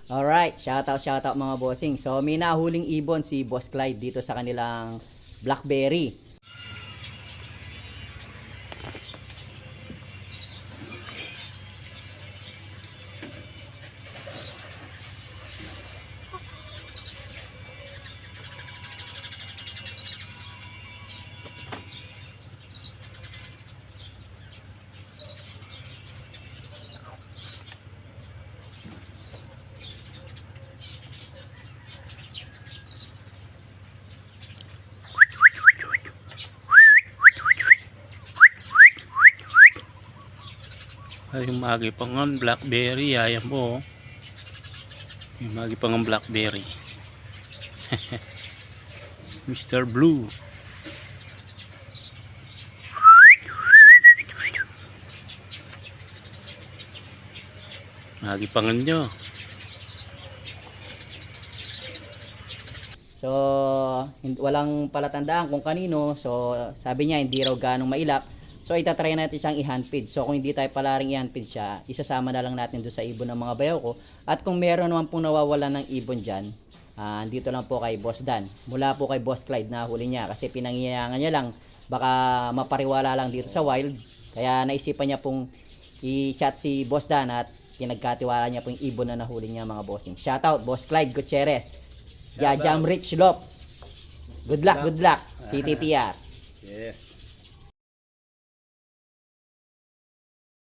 Alright, shoutout mga bossing. So may nahuling ibon si Boss Clyde dito sa kanilang Blackberry. Ay, magi pa nga blackberry, ayan po. Yung magi pa nga blackberry. Mr. Blue. Magi pa nga nyo. So walang palatandaan kung kanino. So sabi niya hindi raw ganong mailap. So itatry natin siyang i-hand feed. So kung hindi tayo pala ring i-hand feed siya, isasama na lang natin doon sa ibon ng mga bayaw ko. At kung meron naman pong nawawala ng ibon dyan, dito lang po kay Boss Dan. Mula po kay Boss Clyde na huli niya. Kasi pinanghihingan niya lang, baka mapariwala lang dito sa wild. Kaya naisipan niya pong i-chat si Boss Dan at pinagkatiwala niya pong ibon na nahuli niya mga bossing. Shoutout Boss Clyde Gutierrez. Jajam Rich Lop. Good luck, good luck. CTPR. Yes.